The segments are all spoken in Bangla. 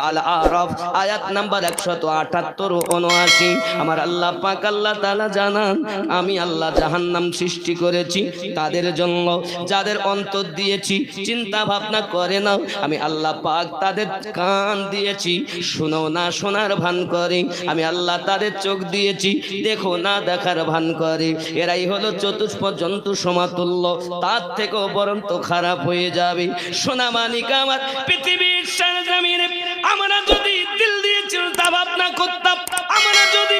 আল-আরাফ আয়াত নাম্বার 178 79। আমার আল্লাহ পাক আল্লাহ তাআলা জানান, আমি আল্লাহ জাহান্নাম সৃষ্টি করেছি তাদের জন্য যাদের অন্তর দিয়েছি, চিন্তা ভাবনা করে না। আমি আল্লাহ পাক তাদের কান দিয়েছি, শুনো না শোনার ভান করে। আমি আল্লাহ তাদের চোখ দিয়েছি, দেখো না দেখার ভান করে। এরাই হলো চতুষ্প জন্তু সমাতুল্য, তার থেকেও বরন্ত খারাপ হয়ে যাবে। সোনা মানিক আমার, পৃথিবীর সরজমিনে আমরা যদি দিল দিয়ে চিন্তা ভাবনা করতাম, আমরা যদি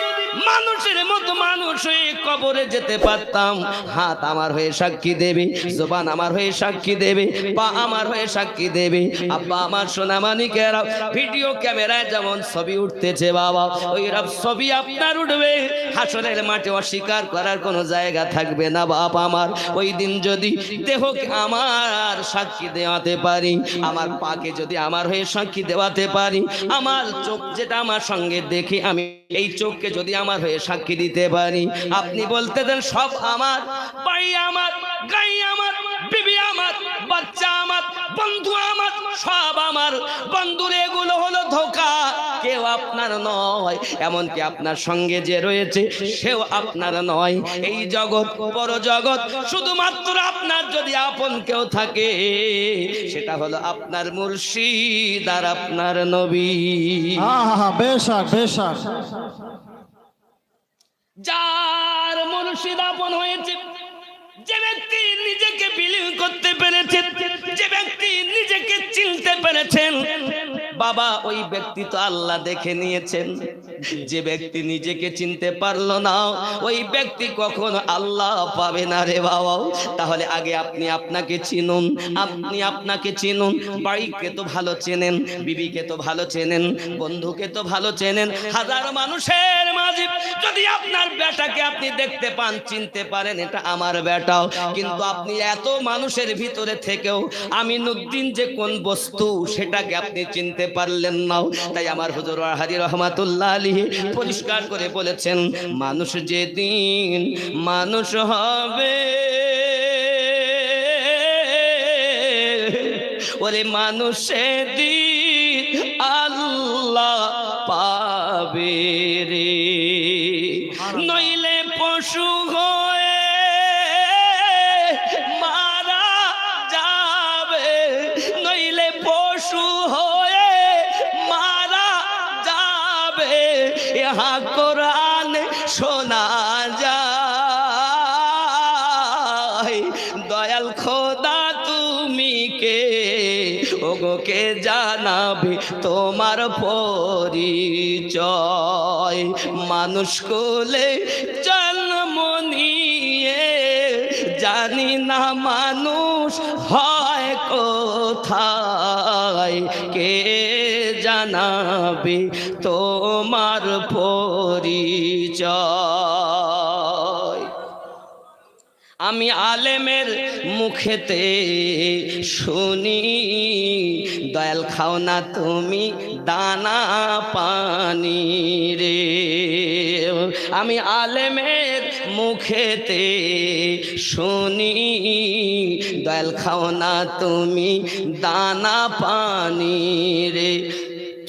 মানুষের মতো মানুষ হয়ে কবরে যেতে পারতাম, হাত আমার হয়ে সাক্ষী দেবে, জবান আমার হয়ে সাক্ষী দেবে, পা আমার হয়ে সাক্ষী দেবে। আব্বা আমার সোনা মানিকেরা, ভিডিও ক্যামেরায় যেমন ছবি উঠতেছে বাবা, ওই রব ছবি আপনার উঠবে। হাসরের মাঠে অস্বীকার করার কোনো জায়গা থাকবে না বাপ আমার। ওই দিন যদি দেহকে আমার সাক্ষী দেওয়াতে পারি, আমার পাকে যদি আমার হয়ে সাক্ষী দেওয়াতে পারি, আমার চোখ যেটা আমার সঙ্গে দেখে আমি এই চোখকে যদি আমার হয়ে সাক্ষী দিতে পারি, আপনি বলতে দেন সব আমার, ভাই আমার, গাই আমার, বিবি আমার, বাচ্চা আমার, বন্ধু আমার, সব আমার। বন্ধুর এগুলো হলো ধোঁকা, কেউ আপনার নয়। এমনকি আপনার সঙ্গে যে রয়েছে সেও আপনার নয়। এই জগৎ বড় জগৎ, শুধুমাত্র আপনার যদি আপন কেউ থাকে, সেটা হলো আপনার মুর্শিদ আর আপনার নবী। বেশক বেশক। যার মুর্শিদ আপন হয়েছে, যে ব্যক্তি নিজেকে বিলীন করতে পেরেছে, যে ব্যক্তি নিজেকে চিনতে পেরেছেন, বাবা ওই ব্যক্তি তো আল্লাহ দেখে নিয়েছেন। যে ব্যক্তি নিজেকে চিনতে পারলো না, ওই ব্যক্তি কখনো আল্লাহ পাবে না রে বাবা। তাহলে আগে আপনি আপনাকে চিনুন, আপনি আপনাকে চিনুন। বাড়িকে তো ভালো চেনেন, বিবিকে তো ভালো চেনেন, বন্ধুকে তো ভালো চেনেন। হাজার মানুষের মাঝে যদি আপনার বেটাকে আপনি দেখতে পান, চিনতে পারেন এটা আমার বেটাও, কিন্তু আপনি এত মানুষের ভিতরে থেকেও আমিনুদ্দিন যে কোন বস্তু সেটাকে আপনি চিনতে পারলেন না। তাই আমার হুজুর হাজি রহমাতুল্লাহ আলাইহি পরিষ্কার করে বলেছেন, মানুষ যেদিন মানুষ হবে, ওরে মানুষ সেদিন আল্লাহ পাবে রে। নইলে পশু হয়ে মারা যাবে, নইলে পশু হয়ে মারা যাবে। ইহা কোরআন শোনা যায়। দয়াল খোদা তুমি কে, ওগো কে জানাবে তোমার পরিচয়। মানুষ কোলে জন্ম নিয়ে জানি না মানুষ হয় কোথায়, কে জানাবে তোমার পরিচয়। আমি আলেমের মুখেতে শুনি, দয়াল খাও না তুমি দানা পানি রে। আমি আলেমের মুখেতে শুনি, দয়াল খাও না তুমি দানা পানি রে।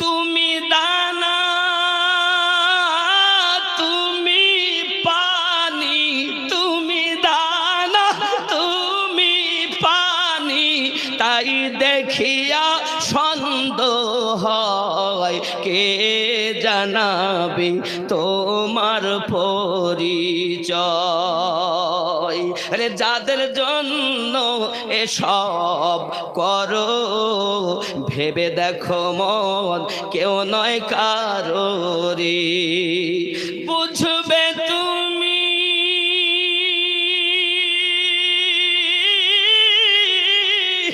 তুমি দানা, তুমি পানি, তুমি দানা, তুমি পানি, তাই দেখিয়া সন্দেহ হয়, কে জানাবে তোমার পরিচয়। রে যাদের জন্য এসব করো, ভেবে দেখো মন কেউ নয় কারো রে। বুঝবে তুমি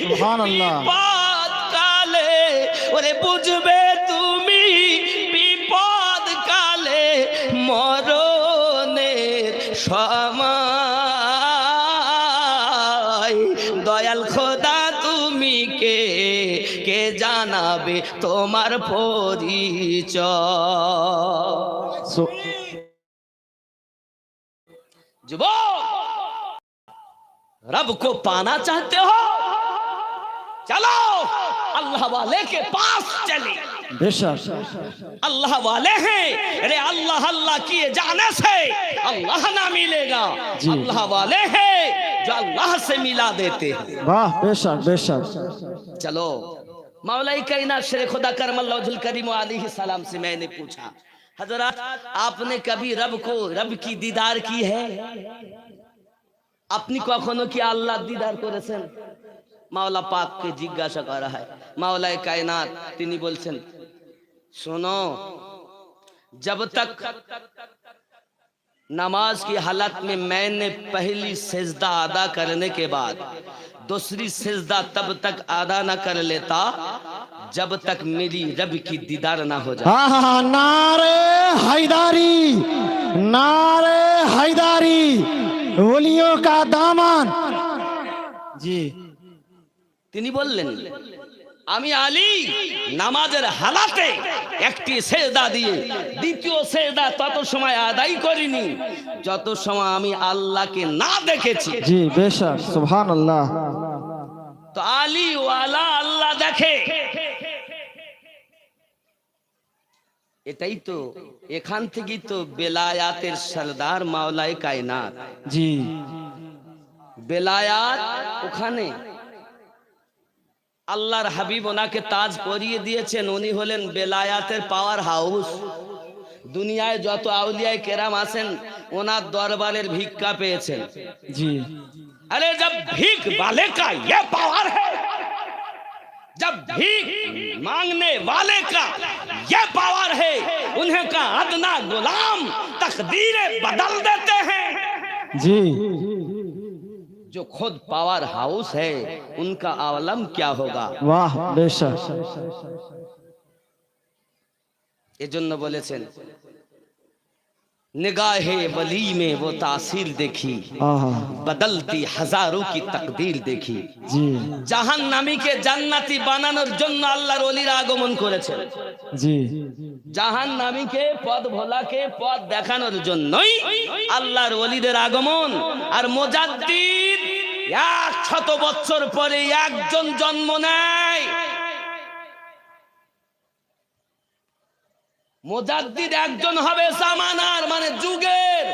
সুবহানাল্লাহ। বিপদ কালে, ওরে বুঝবে তুমি বিপদ কালে, মরণের সময়। দয়াল খোদা তুমি কে, কে জানাবে তোমার পরিচয়। যুবক, रब को पाना चाहते हो, चलो अल्लाह वाले के पास चले। बेशक अल्लाह वाले हैं, अरे अल्लाह अल्लाह किए जाने से अल्लाह ना मिलेगा। जी। अल्लाह वाले हैं जो अल्लाह से मिला देते हैं। वाह बेशक बेशक चलो मौलाई कायनात शेर खुदा करमल्लाहुल करीम अलैहि सलाम से मैंने पूछा, हजरत आपने कभी रब की दीदार की है? আপনি কখনো কি আল্লাহ দিদার করেছেন? মাওলা পাককে জিজ্ঞাসা করা হয়। মাওলায়ে কায়নাত তিনি বলছেন, सुनो, जब तक नमाज की हालत में मैंने पहली सिजदा अदा करने के बाद दूसरी सिजदा तब तक अदा न कर लेता जब तक मेरी रब की दीदार ना हो जाए। हाँ नारे हैदारी, नारे हैदारी, वलियों का दामन। जी তিনি বললেন, আমি আলী নামাজের হালাতে একটি সেজদা দিয়ে দ্বিতীয় সেজদা তত সময় আদায় করিনি যত সময় আমি আল্লাহকে না দেখেছি। जी बेशक सुभान अल्लाह। তো আলী ওয়ালা আল্লাহ দেখে, এটাই তো, এখান থেকেই তো বেলায়াতের সরদার মাওলায়ে কায়নাত। जी বেলায়াত ওখানে আল্লাহর হাবিব ওনাকে তাজ পরিয়ে দিয়েছেন, উনি হলেন বেলায়াতের পাওয়ার হাউস। দুনিয়ায় যত আউলিয়ায়ে কেরাম আছেন ওনার দরবারের ভিক্ষা পেয়েছেন। जी अरे जब भीख वाले का ये पावर है, जब भीख मांगने वाले का ये पावर है, उन्हें का अदना गुलाम तकदीरें बदल देते हैं। जी जो खुद पावर हाउस है उनका आलम क्या होगा। वाह बेशक এজন্য বলেছেন, निगाहे वली में वो तासीर देखी, आहा बदलती हजारों की तकदीर देखी। जी জাহান্নামীকে জান্নাতি বানানোর জন্য আল্লাহর ওলিরা আগমন করেছেন। जी জাহান্নামীকে পথ ভোলাকে পথ দেখানোর জন্যই আল্লাহর ওলিদের আগমন। আর মুজাদ্দিদ 100 বছর পরে একজন জন্ম নেয়। মুজাদ্দিদ একজন হবে জামানার, মানে যুগের।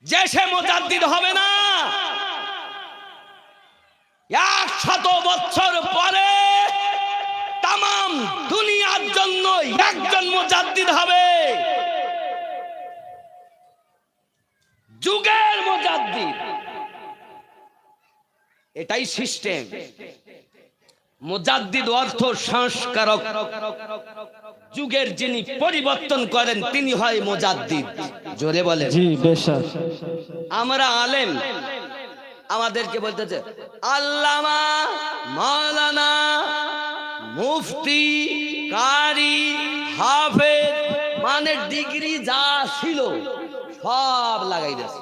যে সে মুজাদ্দিদ হবে না, 100 বছর পরে তামাম দুনিয়ার জন্য একজন মুজাদ্দিদ হবে, যুগের মুজাদ্দিদ। এটাই সিস্টেম। মুজাদ্দিদ অর্থ সংস্কারক, যুগের যিনি পরিবর্তন করেন তিনি হয় মুজাদ্দিদ। জোরে বলেন। जी बेशक আমরা আলেম, আমাদেরকে বলতেছে আল্লামা, মাওলানা, মুফতি, কারি, হাফেজ, মানে ডিগ্রি যা ছিল সব লাগাই দিয়েছে,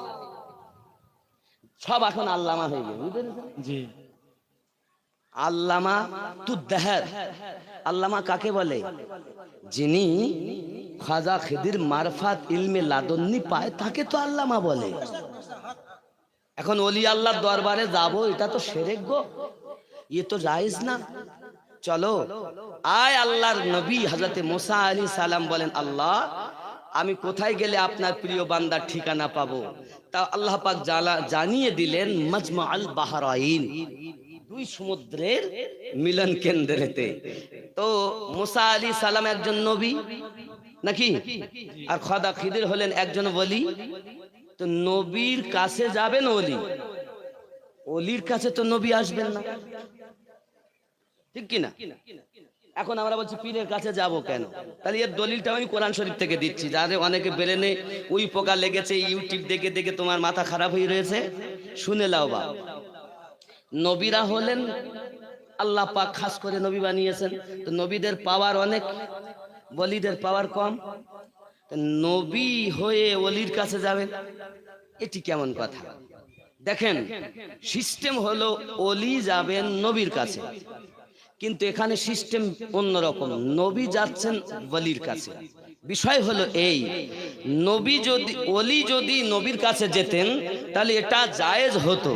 সব এখন আল্লামা হয়ে গেছে। বুঝতে পেরেছেন? जी আল্লামা তুদ্দাহার। আল্লামা কাকে বলে? যিনি খাজা খিদির মারফাত ইলমে লাদুন্নি পায় তাকে তো আল্লামা বলে। এখন ওলি আল্লাহর দরবারে যাব, এটা তো শিরক গো, ये तो জায়েজ না। চলো আয় আল্লাহর নবী হযরতে মুসা আলাইহিস সালাম বলেন, আল্লাহ আমি কোথায় গেলে আপনার প্রিয় বান্দার ঠিকানা পাবো? তা আল্লাহ পাক জানিয়ে দিলেন মাজমাউল বাহরাইন, দুই সমুদ্রের মিলন কেন্দ্রেতে। তো মুসা আলাইহিস সালাম একজন নবী নাকি, আর খাজা খিদির হলেন একজন ওলি। তো নবীর কাছে যাবেন ওলি, ওলির কাছে তো নবী আসবেন না, ঠিক কি না? এখন আমরা বলছি পীরের কাছে যাব কেন? তাহলে এর দলিলটা আমি কোরআন শরীফ থেকে দিচ্ছি। যাদের অনেকে ব্রেনে ওই পোকা লেগেছে, ইউটিউব দেখে দেখে তোমার মাথা খারাপ হয়ে রয়েছে, শুনে লাও বা। নবীরা হলেন আল্লাহ পাক খাস করে নবী বানিয়েছেন। তো নবীদের পাওয়ার অনেক, ওলিদের পাওয়ার কম। তো নবী হয়ে ওলির কাছে যাবেন, এটি কেমন কথা? দেখেন সিস্টেম হলো ওলি যাবেন নবীর কাছে, কিন্তু এখানে সিস্টেম অন্যরকম। নবী যাচ্ছেন ওলির কাছে। বিষয় হলো এই, নবী যদি ওলি যদি নবীর কাছে যেতেন তাহলে এটা জায়েজ হতো,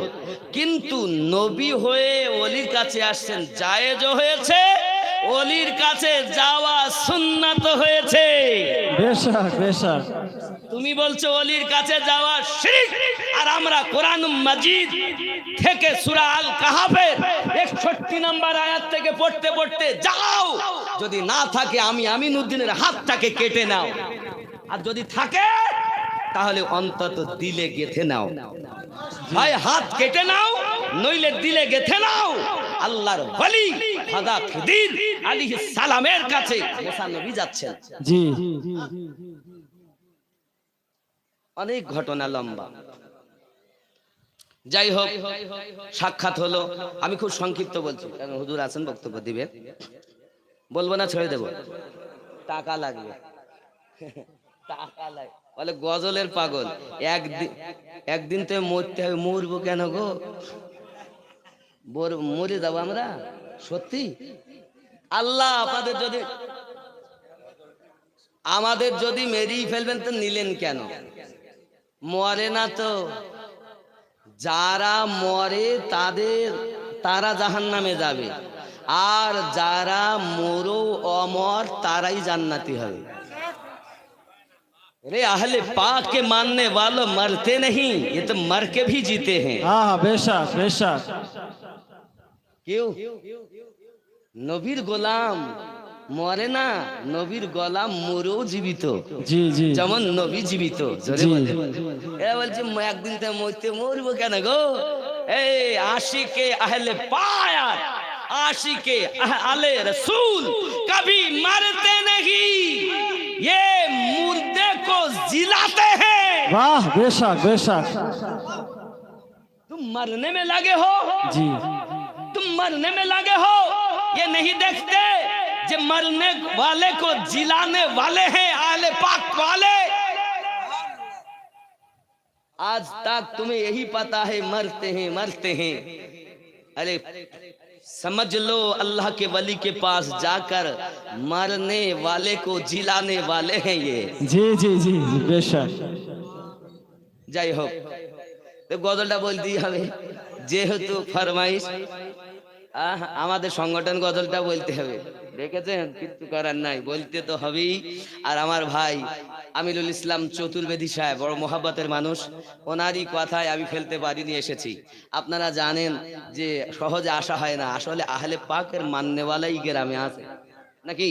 কিন্তু নবী হয়ে ওলির কাছে আসছেন, জায়েজও হয়েছে, ওলির কাছে যাওয়া সুন্নাত হয়েছে। বেশক বেশক। তুমি বলছো ওলির কাছে যাওয়া শিরক, আর আমরা কোরআন মাজিদ থেকে সূরা আল কাহাফের 61 নম্বর আয়াত থেকে পড়তে পড়তে যাও, যদি না থাকে আমি আমিনউদ্দিনের হাতটাকে কেটে নাও, আর যদি থাকে তাহলে অন্তত দিলে গেথে নাও। হয় হাত কেটে নাও, নইলে দিলে গেথে নাও। আল্লাহর ওলি খাজা খিদির আলাইহিস সালামের কাছে মুসা নবী যাচ্ছেন। জি অনেক ঘটনা লম্বা, যাই হোক সাক্ষাৎ হলো। আমি খুব সংক্ষিপ্ত বলছি, কারণ হুজুর আছেন বক্তব্য দিবেন। বলবো না ছেড়ে দেব? টাকা লাগবে, টাকা লাগবে। বলে গজলের পাগল, একদিন তো মরতে হবে। মরবো কেন গো? মরে যাবো আমরা সত্যি? আল্লাহ আমাদের যদি মেরেই ফেলবেন তো নিলেন কেন? মরে না তো, যারা মরে তারা জাহান্নামে যাবে, আর যারা মরো অমর তারাই জান্নাতি হবে। रे अहले पाक के मानने वालों मरते नहीं, ये तो मर के भी जीते हैं। हाँ बेशक बेशक। क्यों? नबीर गोलाम মরে না, নবীর গোলাম মরেও জীবিত। জি জি, যেমন নবী জীবিত। জোরে বলে। এরা বলছে একদিন তো মরবো কেন গো? এই আশিকে আহলে পায়াত, आशिके आले रसूल कभी मरते नहीं, ये मुर्दे को जिलाते हैं। वाह बेशक बेशक। तुम मरने में लगे हो जी, तुम मरने में लगे हो, ये नहीं देखते जो मरने वाले को जिलाने वाले हैं आले पाक वाले। आज तक तुम्हें यही पता है मरते हैं। अरे समझ लो अल्लाह के वली के पास जाकर मरने वाले को जिलाने वाले हैं ये। जी जी जी बेशक। যাই হোক, তো গজলটা বলতেই হবে যেহেতু ফরমাইশ, আমাদের সংগঠন গজলটা বলতে হবে। দেখেছেন, কিছু করার নাই, বলতে তো হবেই। আর আমার ভাই আমিনুল ইসলাম চতুর্বেদী সাহেব বড় মোহাব্বতের মানুষ, ওনারই কথায় আমি ফেলতে পারিনি, এসেছি। আপনারা জানেন যে সহজে আসা হয় না, আসলে আহলে পাকের মান্যওয়ালাই গ্রামে আছে নাকি?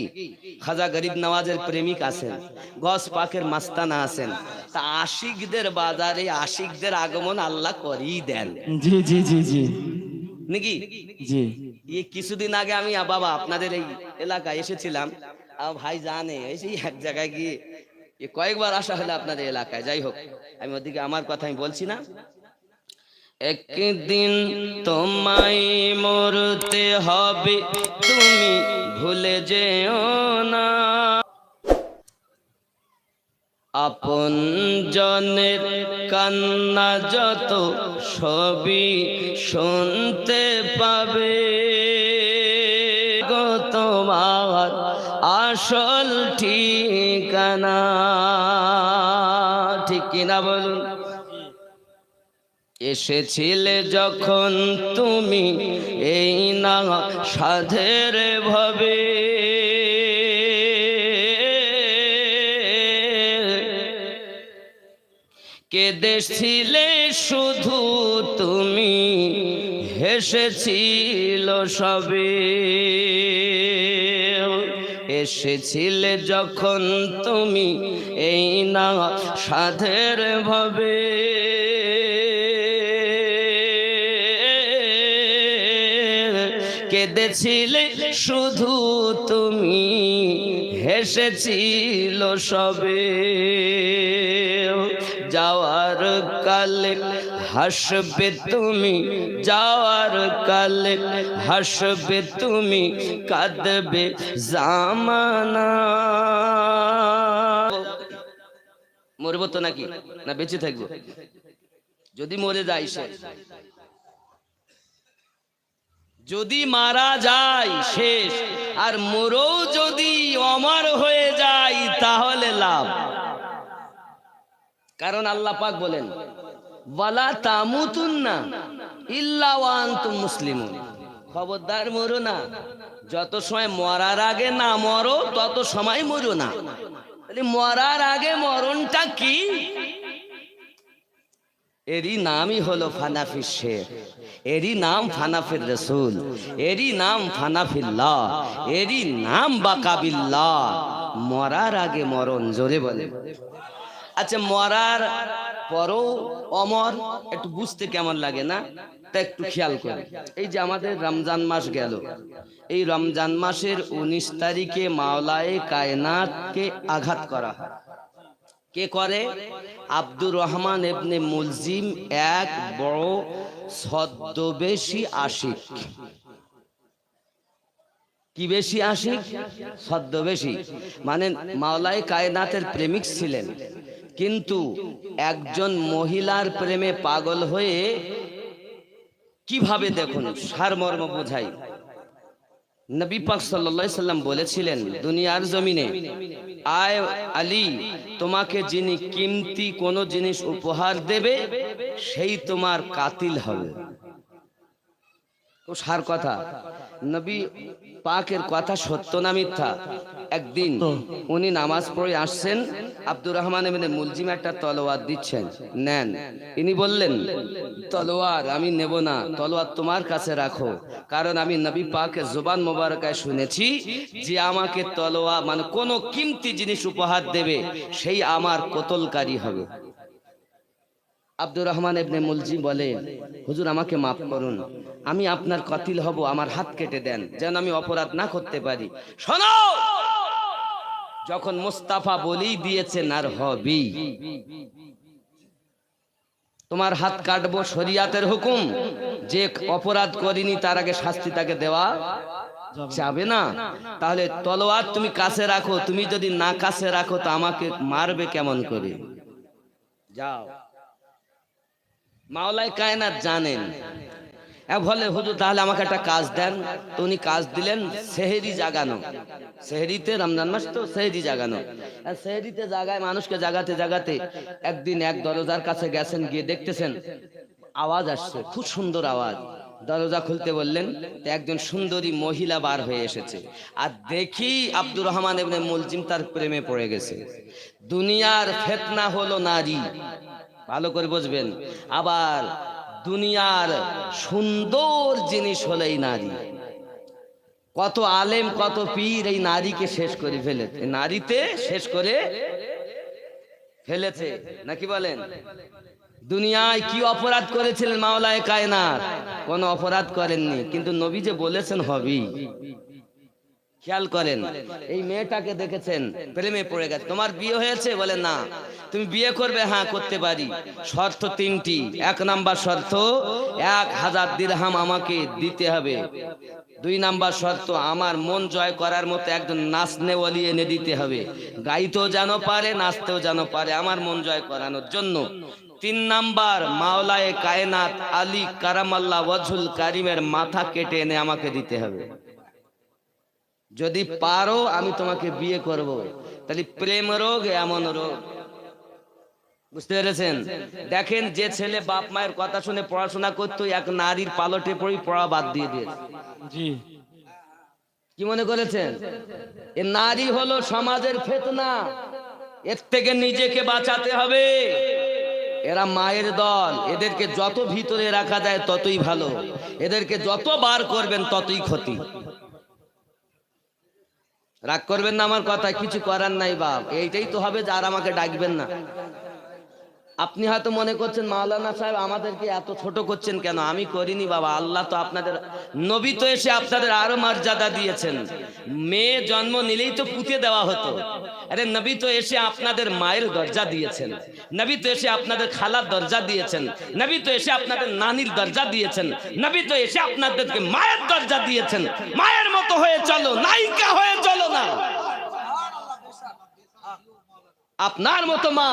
খাজা গরিব নওয়াজের প্রেমিক আছেন, গস পাকের মাস্তানা আছেন, তা আশিকদের বাজারে আশিকদের আগমন আল্লাহ করেই দেন। জি জি জি জি নাকি? জি। এই কিছুদিন আগে আমি বাবা আপনাদের এই এলাকায় এসেছিলাম, ভাই জানে এই এক জায়গায় গিয়ে কয়েকবার আসা হলো আপনাদের এলাকায়। যাই হোক, আমি ওদিকে আমার কথা আমি বলছি না। একদিন তোমায় মরতে হবে, তুমি ভুলে যেও না, আপন জনের কান্না যত সবই শুনতে পাবে গো তোমার আসল ঠিকানা। ঠিক কিনা বলুন? এসেছিলে যখন তুমি এই না সাধের ভাবে, কেঁদেছিলে শুধু তুমি, হেসেছিল সবে। এসেছিলে যখন তুমি এই না সাধের ভাবে, কেঁদেছিলে শুধু তুমি, হেসেছিল সবে। যাওয়ার কালে হাসবে তুমি, যাওয়ার কালে হাসবে তুমি, কাঁদবে জামানা। মরবো তো নাকি না বেঁচে থাকবো? যদি মরে যাই সে, যদি মারা যায় শেষ, আর মোরও যদি অমর হয়ে যায় তাহলে লাভ। কারণ আল্লাহ পাক বলেন ওয়ালা তামুতুন্না ইল্লা ওয়া আনতুম মুসলিমুন, খবরদার মরো না, যত সময় মরার আগে না মরো তত সময় মরো না। তাহলে মরার আগে মরণটা কি? এরই নামই হলো ফানাফির শেখ, এরই নাম ফানাফির রসুল, এরই নাম ফানাফিল্লাহ, এরই নাম বাকাবিল্লাহ। মরার আগে মরণ, জোরে বলে। আচ্ছা, মরার পরও অমর, একটু বুঝতে কেমন লাগে না? তা একটু খেয়াল করে, এই যে আমাদের রমজান মাস গেল, এই রমজান মাসের 19 তারিখে মাওলায়ে কায়নাতকে আঘাত করা হয়। কে করে? আব্দুর রহমান ইবনে মুলজিম, এক বড় ছদ্মবেশী আশিক। কি বেশি আশিক? ছদ্মবেশী, মানে মাওলায়ে কায়নাতের প্রেমিক ছিলেন, কিন্তু একজন মহিলার প্রেমে পাগল হয়ে, কিভাবে দেখুন সারমর্ম বোঝাই। নবী পাক সাল্লাল্লাহু আলাইহি সাল্লাম বলেছিলেন দুনিয়ার জমিনে, আয় আলী, তোমাকে যিনি কিমতি কোন জিনিস উপহার দেবে সেই তোমার কাতিল হবে। তো সার কথা, নবী পাকের কথা সত্য না মিথ্যা? একদিন উনি নামাজ পড়ে আসছেন, আব্দুর রহমান ইবনে মুলজিম একটা তলোয়ার দিচ্ছেন, নেন। ইনি বললেন তলোয়ার আমি নেব না, তলোয়ার তোমার কাছে রাখো, কারণ আমি নবী পাকের জবান মোবারকায় শুনেছি যে আমাকে তলোয়ার মানে কোনো কিমতি জিনিস উপহার দেবে সেই আমার কতলকারী হবে। আব্দুর রহমান ইবনে মুলজিম বলে, হুজুর আমাকে মাফ করুন, আমি আপনার কাতিল হব, আমার হাত কেটে দেন যেন আমি অপরাধ না করতে পারি। শোনো, যখন মুস্তাফা বলেই দিয়েছেন আর হবি, তোমার হাত কাটবো, শরিয়াতের হুকুম, যে অপরাধ করিনি তার আগে শাস্তি তাকে দেওয়া যাবে না। তাহলে তলোয়ার তুমি কাছে রাখো, তুমি যদি না কাছে রাখো তো আমাকে মারবে কেমন করে? যাও। মাওলায়ে কায়নাত জানেন। বলে হুজুর তাহলে আমাকে একটা কাজ দেন। তো উনি কাজ দিলেন সেহরি জাগানো। সেহরিতে, রমজান মাস তো সেহরি জাগানো, সেহরিতে জাগায় মানুষকে জাগাতে জাগাতে একদিন এক দরজার কাছে গেছেন, গিয়ে দেখতেছেন আওয়াজ আসছে, খুব সুন্দর আওয়াজ। দরজা খুলতে বললেন, একজন সুন্দরী মহিলা বার হয়ে এসেছে, আর দেখি আব্দুর রহমান ইবনে মুলজিম তার প্রেমে পড়ে গেছে। দুনিয়ার ফিতনা হলো নারী, ভালো করে বুঝবেন। আবার দুনিয়ার সুন্দর জিনিস হলো এই নারী। কত আলেম কত পীর এই নারীকে শেষ করে ফেলেছে, নারীতে শেষ করে ফেলেছে, নাকি বলেন? দুনিয়ায় কি অপরাধ করেছিলেন মাওলায়ে কায়নাত? কোন অপরাধ করেননি, কিন্তু নবী যে বলেছেন হবেই। খেয়াল করেন, এই মেয়েটাকে দেখেছেন, প্রেমে পড়ে গেছে। তোমার বিয়ে হয়েছে? বলে না। তুমি বিয়ে করবে? হ্যাঁ করতে পারি। শর্ত 3টি। 1 নাম্বার শর্ত, 1000 দিরহাম আমাকে দিতে হবে। 2 নাম্বার শর্ত, আমার মন জয় করার মতো একজন নাচনেওয়ালি এনে দিতে হবে, গাইতেও যেন পারে নাচতেও যেন পারে, আমার মন জয় করানোর জন্য। 3 নাম্বার, মাওলায়ে কায়নাত আলী কারামাল্লাহ ওয়াজহুল কারিমের মাথা কেটে এনে আমাকে দিতে হবে। যদি পারো আমি তোমাকে বিয়ে করব। তাহলে প্রেম রোগ এমন রোগ, বুঝতে পেরেছেন? দেখেন, যে ছেলে বাপ মায়ের কথা শুনে পড়াশোনা করতো, এক নারীর পালটে পড়ে পড়া বাদ দিয়ে দিয়েছে। জি, কি মনে করেছেন? এ নারী হলো সমাজের ফিতনা, এর থেকে নিজেকে বাঁচাতে হবে। এরা মায়ের দল, এদেরকে যত ভিতরে রাখা যায় ততই ভালো, এদেরকে যত বার করবেন ততই ক্ষতি। রাগ করবেন না আমার কথা, কিছু করার নাই বাপ, এইটাই তো হবে যে আর আমাকে ডাকবেন না। আপনি হয়তো মনে করছেন মাওলানা সাহেব আমাদেরকে এত ছোট করছেন কেন? আমি করিনি বাবা, আল্লাহ তো আপনাদের, নবী তো এসে আপনাদের আরো মর্যাদা দিয়েছেন। মেয়ে জন্ম নিলেই তো পুঁতে দেওয়া হতো, আরে নবী তো এসে আপনাদের মায়ের দরজা দিয়েছেন, নবী তো এসে আপনাদের খালার দরজা দিয়েছেন, নবী তো এসে আপনাদের নানির দরজা দিয়েছেন, নবী তো এসে আপনাদেরকে মায়ের দরজা দিয়েছেন। মায়ের মতো হয়ে চলো, নায়িকা হয়ে চলো না। আপনার মতো মা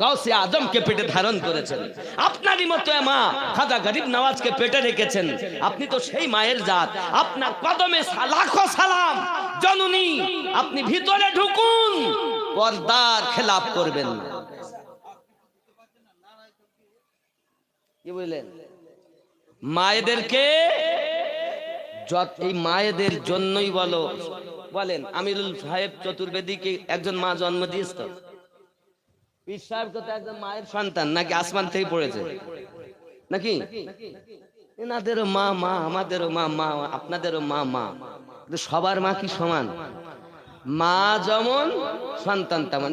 গাউসে আজমকে পেটে ধারণ করেছেন, আপনারই মতো মা খাজা গরিব নওয়াজকে পেটে রেখেছেন। আপনি তো সেই মায়ের জাত, আপনার কদমে লাখো সালাম জননী। আপনি ভিতরে ঢুকুন, পর্দার খেলাপ করবেন না। কি বললেন? মায়েদেরকে এই মায়েদের জন্যই বলেন আমিরুল সাহেব চতুর্বেদীকে একজন মা জন্ম দিয়েছে তো, পীর সাহেব তো একজন মায়ের সন্তান, নাকি আসমান থেকে পড়েছে নাকি? এনাদেরও মা মা, আমাদেরও মা মা, আপনাদেরও মা মা, কিন্তু সবার মা কি সমান? মা যেমন সন্তান তেমন।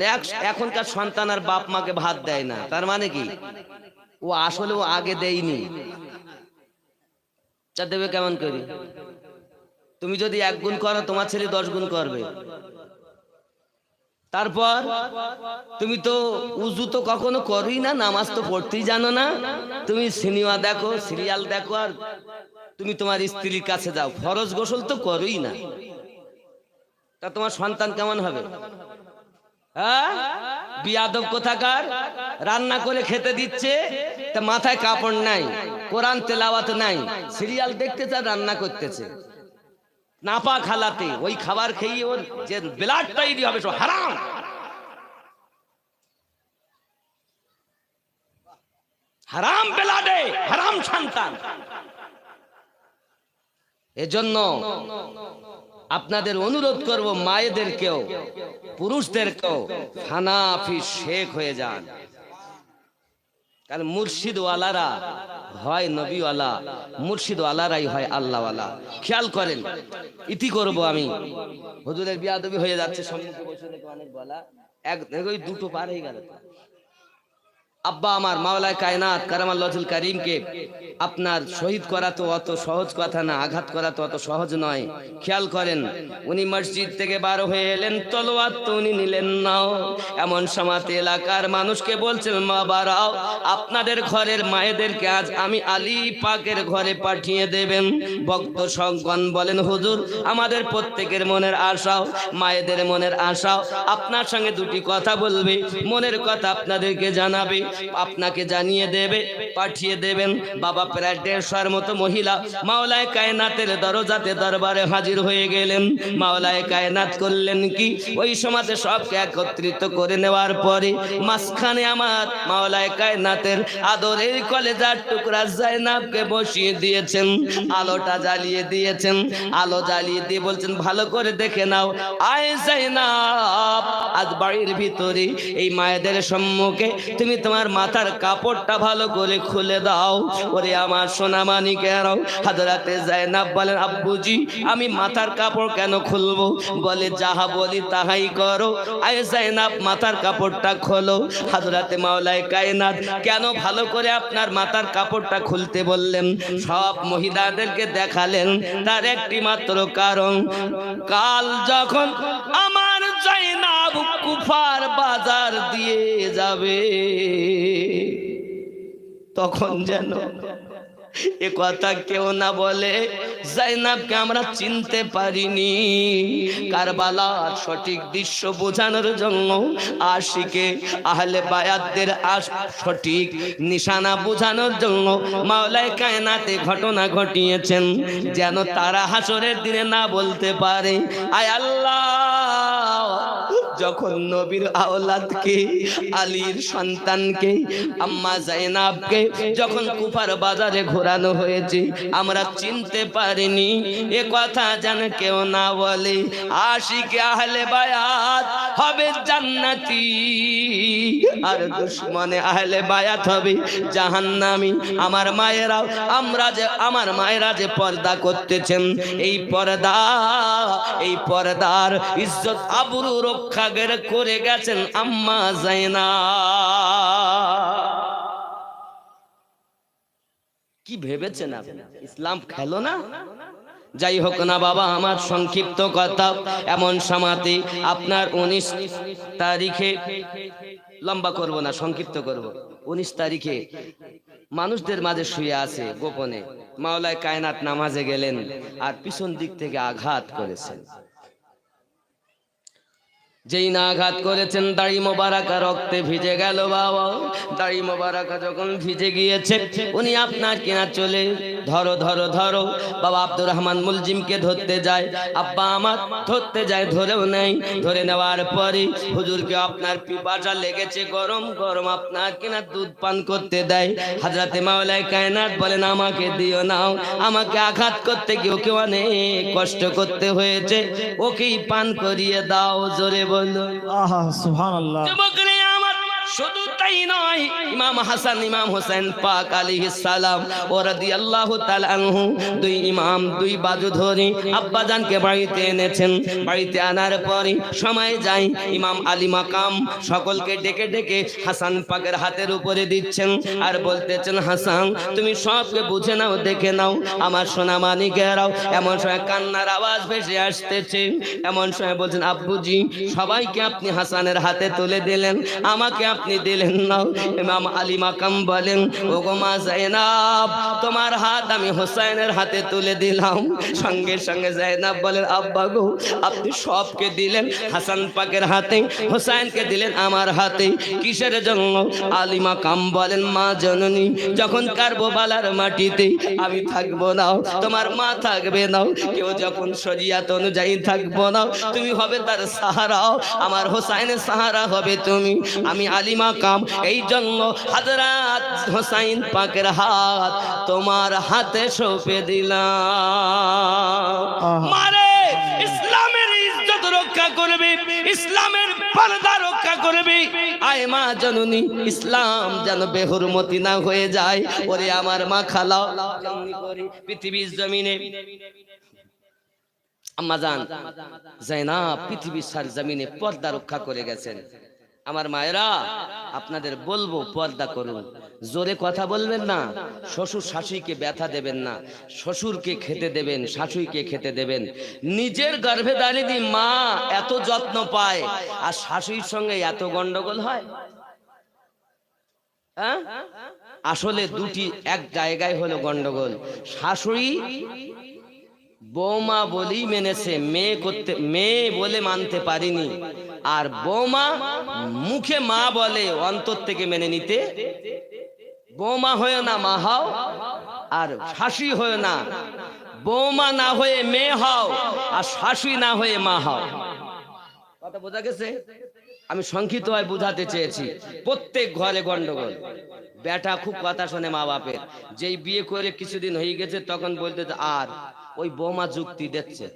এখনকার সন্তান আর বাপ মাকে ভাত দেয় না, তার মানে কি? ও আসলে ও আগে দেয়নি, তা দেবে কেমন করি? তুমি যদি 1 গুণ করো, তোমার ছেলে 10 গুণ করবে। তারপর তুমি তো উজু তো কখনো করোই না, নামাজ তো পড়তেই জানো না, তুমি সিনেমা দেখো, সিরিয়াল দেখো, আর তুমি তোমার স্ত্রীর কাছে যাও, ফরজ গোসল তো করোই না। তা তোমার সন্তান কেমন হবে? হ্যাঁ, বিয়াদব কোথাকার। রান্না করে খেতে দিচ্ছে, তা মাথায় কাপড় নাই, কোরআন তেলাওয়াত নাই, সিরিয়াল দেখতেছে আর রান্না করতেছে নাপাক হালাতে। ওই খাবার খেয়ে ওর যে ব্লাড তৈরি হবে সব হারাম। হারাম ব্লাডে হারাম সন্তান। এজন্য আপনাদের অনুরোধ করব, মায়েদেরকেও পুরুষদেরকেও হানাফি শেখ হয়ে যান। কারণ মুর্শিদওয়ালারা হয় নবীওয়ালা, মুর্শিদওয়ালারাই হয় আল্লাহওয়ালা। খেয়াল করেন, ইতি করব আমি, হুজুরের বিয়াদবি হয়ে যাচ্ছে, সম্মুখে বসে থেকে অনেক বলা, ওই 2টো পার হয়ে গেল। আব্বা আমার মাওলায় কায়নাত কারামাল্লাহুল কারীমকে আপনার শহীদ করা তো অত সহজ কথা না, আঘাত করা তো অত সহজ নয়। খেয়াল করেন, উনি মসজিদ থেকে বার হয়ে এলেন, তলোয়ার তো উনি নিলেন নাও। এমন সমাতে এলাকার মানুষকে বলছেন, মা বাড়াও, আপনাদের ঘরের মায়েদেরকে আজ আমি আলী পাকের ঘরে পাঠিয়ে দেবেন। ভক্ত সজ্ঞন বলেন, হুজুর আমাদের প্রত্যেকের মনের আশাও, মায়েদের মনের আশাও আপনার সঙ্গে 2টি কথা বলবে, মনের কথা আপনাদেরকে জানাবে, আপনাকে জানিয়ে দেবে, পাঠিয়ে দেবেন। বাবা প্রায় 150 মতো মহিলা মাওলায় কায়নাতের দরজাতে দরবারে হাজির হয়ে গেলেন। মাওলায় কায়নাত করলেন কি, ওই সমাজে সবকে একত্রিত করে নেওয়ার পরে মাঝখানে আমার মাওলায় কায়নাতের আদরের কলেজার টুকরা জাইনাবকে বসিয়ে দিয়েছেন, আলোটা জ্বালিয়ে দিয়েছেন। আলো জ্বালিয়ে দিয়ে বলছেন, ভালো করে দেখে নাও, আয় জাইনাব, আজ বাড়ির ভিতরে এই মায়েদের সম্মুখে তুমি তোমার মাথার কাপড়টা ভালো করে খুলে দাও। ওরে আমার সোনা মানিকেরাও, হযরতে জাইনাব বলেন, আব্বুজি আমি মাথার কাপড় কেন খুলবো? বলে, যাহা বলি তাহাই করো। আয় জাইনাব মাথার কাপড়টা খোলো। হযরতে মাওলায় কায়নাত কেন ভালো করে আপনার মাথার কাপড়টা খুলতে বললেন, সব মহিলাদেরকে দেখালেন, তার একটি মাত্র কারণ, কাল যখন আমার জাইনাব কুফার বাজার দিয়ে যাবে, তখন যেন এ কথা কেউ না বলে জাইনাবকে আমরা চিনতে পারিনি। কারবালার সঠিক দৃশ্য বোঝানোর জন্য আশিকে আহলে বায়াতদের সঠিক নিশানা বোঝানোর জন্য মাওলায় কায়নাতে ঘটনা ঘটিয়েছেন, যেন তারা হাসরের দিনে না বলতে পারে, আয় আল্লাহ, যখন নবীর আওলাদকে, আলীর সন্তানকে, আম্মা জাইনাবকে যখন কুফার বাজারে ঘোরানো হয়েছে, আমরা চিনতে পারিনি। এ কথা যেন কেউ না বলে। আশিকে আহলে বায়াত হবে জান্নাতি, আর দুশমনে আহলে বায়াত হবে জাহান্নামী। আমার মায়েরাও, আমার মায়েরা যে পর্দা করতেছেন, এই পর্দার ইজ্জত আবরু রক্ষা করে গেছেন আম্মা জাইনাব। কি ভেবেছেন আপনি ইসলাম খেলো না? যাই হোক না বাবা, আমার সংক্ষিপ্ত কথা, এমন সমাতে আপনার 19 তারিখে, লম্বা করব না, সংক্ষিপ্ত করব, 19 তারিখে মানুষদের মাঝে শুয়ে আছে গোপনে, মাওলায় কায়নাত নামাজে গেলেন আর পিছন দিক থেকে আঘাত করেছেন। যেই না আঘাত করেছেন দাড়ি মোবারকা রক্তে ভিজে গেল বাবা। দাড়ি মোবারকা যখন ভিজে গিয়েছে উনি আপনার কিনা চলে ধরো ধরো ধরো বাবা আব্দুর রহমান মুলজিমকে ধরতে যায়। আব্বা আমার ধরতে যায়, ধরেও নেই। ধরে নেওয়ার পরে হুজুরকে আপনার পিপাসা লেগেছে, গরম গরম আপনার কিনা দুধ পান করতে দেয়। হযরতে মাওলাই কায়নাত বলেন আমাকে দিও নাও, আমাকে আঘাত করতে গিয়ে ওকে অনেক কষ্ট করতে হয়েছে, ওকেই পান করিয়ে দাও। জোরে বলো আহা সুবহানাল্লাহ। যুবক রে আমার, শুধু তাই নয়, ইমাম হাসান ইমাম হোসেন পাক আলাইহিস সালাম ও রাদিয়াল্লাহু তাআলা আনহু দুই ইমাম দুই বাজু ধরে আব্বাজানকে বাড়িতে এনেছেন। বাড়িতে আনার পরে সময় যায়, ইমাম আলী মাকাম সকলকে ডেকে ডেকে হাসান পাকের হাতের উপরে দিচ্ছেন আর বলতেছেন হাসান তুমি সবকে বুঝে নাও, দেখে নাও আমার সোনা মানিকেরাও। এমন সময় কান্নার আওয়াজ ভেসে আসতেছে, এমন সময় বলছেন আব্বুজি সবাইকে আপনি হাসানের হাতে তুলে দিলেন, আমাকে আপনি দিলেন না। ইমাম আলী মাকাম বলেন ওগো মা যায়েনাব তোমার হাত আমি হোসেনের হাতে তুলে দিলাম। সঙ্গে সঙ্গে যায়েনাব বলেন আব্বা গো আপনি সবকে দিলেন হাসান পাকের হাতে, হোসেনকে দিলেন আমার হাতে, কিসের জন্য? আলী মাকাম বলেন মা জননী যখন কারবালার মাটিতে আমি থাকবো না, তোমার মা থাকবে না, কেউ যখন শরিয়াত অনুযায়ী থাকবো না, তুমি হবে তার সাহারা, আমার হোসেনের সাহারা হবে তুমি। আমি আলী মাকাম এই জন্য হযরত হোসেন পাকের হাত তোমার হাতে সঁপে দিলাম। মারে ইসলামের ইজ্জত রক্ষা করবে, ইসলামের পর্দা রক্ষা করবে। আয় মা জননী ইসলাম যেন বেহুরমতি না হয়ে যায়। ওরে আমার মা খালাও কেমনি করে পৃথিবীর জমিনে আম্মাজান যায়েনাব পৃথিবীর সার জমিনে পর্দা রক্ষা করে গেছেন। আমার মায়েরা আপনাদের বলবো পর্দা করুন, জোরে কথা বলবেন না, শ্বশুর শাশুড়িকে ব্যথা দেবেন না, শ্বশুরকে খেতে দেবেন, শাশুড়িকে খেতে দেবেন। নিজের গর্ভে দাঁড়িয়ে মা এত যত্ন পায় আর শাশুড়ির সঙ্গে এত গন্ডগোল হয়। হ্যাঁ আসলে দুটি এক জায়গায় হলো গন্ডগোল। শাশুড়ি বৌমা বলেই মেনেছে, মেয়ে বলে মানতে পারিনি, আর বৌমা মুখে মা বলে অন্তর থেকে মেনে নিতে। বৌমা হয়ে না মা হও, আর শাশুড়ি হয়ে না, বৌমা না হয়ে মেয়ে হও আর শাশুড়ি না হয়ে মা হও। কথা বোঝা গেছে? আমি সংক্ষিপ্ত হয় বুঝাতে চেয়েছি। প্রত্যেক ঘরে গন্ডগোল। বেটা খুব কথা শোনে মা বাপের, যেই বিয়ে করে কিছুদিন হয়ে গেছে তখন বলতে আর ওই বৌমা যুক্তি দিচ্ছে,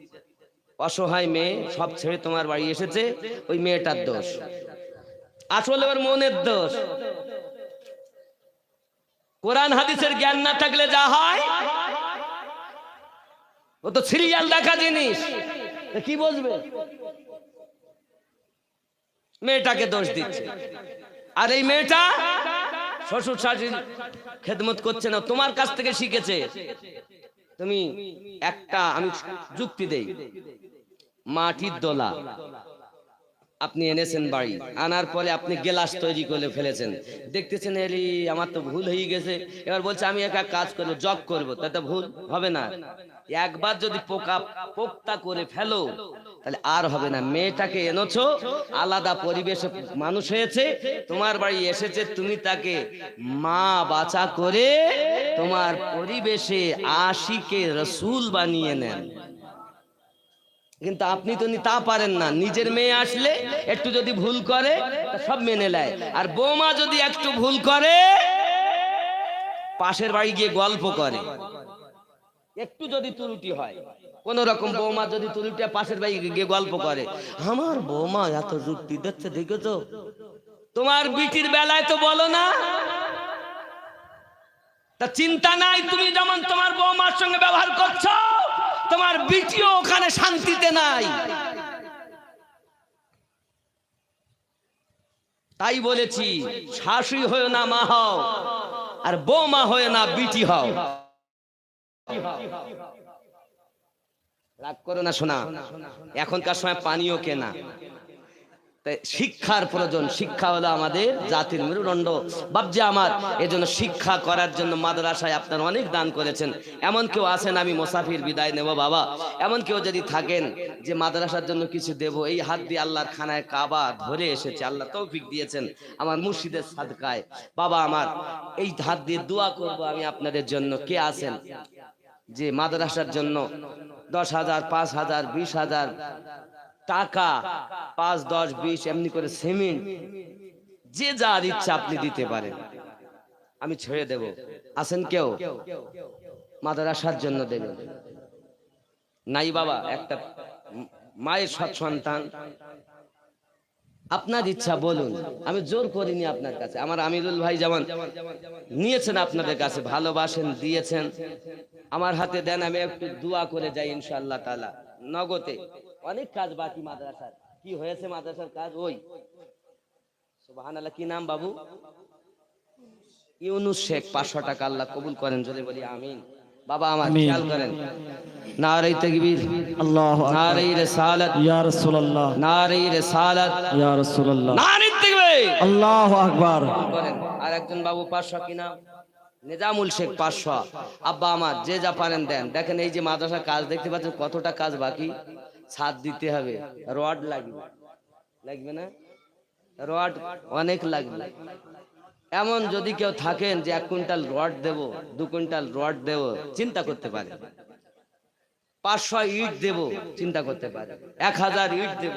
অসহায় মেয়ে সব ছেড়ে তোমার বাড়ি এসেছে, ওই মেয়েটার দোষ। আসলে ওর মনের দোষ। কোরআন হাদিসের জ্ঞান না থাকলে যা হয়, ও তো সিরিয়াল দেখা জিনিস, কি বুঝবে? মেয়েটাকে দোষ দিচ্ছে, আর এই মেয়েটা শ্বশুর শাশুড়ির খেদমত করছে না, তোমার কাছ থেকে শিখেছে। তুমি একটা আমি যুক্তি দেই, মাটির দোলা আপনি এনেছেন বাড়ি, আনার পরে আপনি গ্লাস তৈরি করে ফেলেছেন, দেখতেছেন এলি আমার তো ভুল হয়ে গেছে, এবার বলছে আমি একা কাজ করবো, জব করবো, তাতে ভুল হবে না। একবার যদি পোক্তা করে ফেলো তাহলে আর হবে না। মেয়েটাকে এনেছো আলাদা পরিবেশে মানুষ হয়েছে, তোমার বাড়ি এসেছে, তুমি তাকে মা বাছা করে তোমার পরিবেশে আশিকে রসুল বানিয়ে নেন। কিন্তু আপনি তো তা পারেন না। নিজের মেয়ে আসলে একটু যদি ভুল করে সব মেনে নেয়, আর বৌমা যদি একটু ভুল করে পাশের বাড়ি গিয়ে গল্প করে। একটু যদি ত্রুটি হয় কোন রকম, বৌমা যদি ত্রুটি পাশের বাড়ি গিয়ে গল্প করে, আমার বৌমা এত যুক্তি দিচ্ছে দেখেছো। তোমার বিটির বেলায় তো বলো না, তা চিন্তা নাই, তুমি যেমন তোমার বৌমার সঙ্গে ব্যবহার করছো, তোমার বিটিও ওখানে শান্তিতে নাই। তাই বলেছি শাশুড়ি হয়ে না মা হও, আর বৌমা হয়ে না বিটি হও। রাগ করো না শোনা, এখনকার সময় পানিও কেনা, তাই শিক্ষার প্রয়োজন। শিক্ষা হলো আমাদের জাতির মেরুদণ্ড। বাপজি আমার, এজন্য শিক্ষা করার জন্য মাদ্রাসায় আপনারা অনেক দান করেছেন। এমন কেউ আছেন, আমি মুসাফির বিদায় নেব বাবা, এমন কেউ যদি থাকেন যে মাদ্রাসার জন্য কিছু দেব, এই হাত দিয়ে আল্লাহর খানায় কাবা ধরে এসেছে, আল্লাহ তৌফিক দিয়েছেন আমার মুর্শিদের সাদকায়। বাবা আমার, এই হাত দিয়ে দোয়া করব আমি আপনাদের জন্য। কে আছেন যে মাদ্রাসার জন্য 10,000, 5,000, 20,000 টাকা, 5, 10, 20 এমনি করে সিমেন্ট, যে যার ইচ্ছা আপনি দিতে পারেন, আমি ছেড়ে দেব। আছেন কেউ মাদ্রাসার জন্য দেবেন? নাই বাবা, একটা মায়ের সৎ সন্তান, আপনার ইচ্ছা বলুন, আমি জোর করিনি আপনার কাছে। আমার আমিরুল ভাই যেমন নিয়েছেন আপনাদের কাছে, ভালোবাসেন, দিয়েছেন, আমার হাতে দেন, আমি একটু দোয়া করে যাই ইনশাআল্লাহ তাআলা নগদে। অনেক কাজ বাকি মাদ্রাসার। কি হয়েছে মাদ্রাসার কাজ? ওই সুবহানাল্লাহ, কি নাম বাবু? ইউনুস শেখ, 500 টাকা আল্লাহ কবুল করেন, জোরে বলি আমিন। বাবা আমার খেয়াল করেন, নারে তাকবীর, আল্লাহু আকবার, নারে রিসালাত, ইয়া রাসূলুল্লাহ, নারে রিসালাত, ইয়া রাসূলুল্লাহ, নারে তাকবীর, আল্লাহু আকবার। করেন। আর একজন বাবু 500, কি নাম? নিজামুল শেখ, 500। আব্বা আমার, যে যা পারেন দেন। দেখেন এই যে মাদ্রাসার কাজ দেখতে পাচ্ছেন, কতটা কাজ বাকি। ছাদ দিতে হবে, রড লাগবে, লাগবে না? রড অনেক লাগবে। এমন যদি কেউ থাকেন যে 1 কুইন্টাল রড দেব, 2 কুইন্টাল রড দেব, চিন্তা করতে পারে। 500 ইট দেব, চিন্তা করতে পারে। 1000 ইট দেব।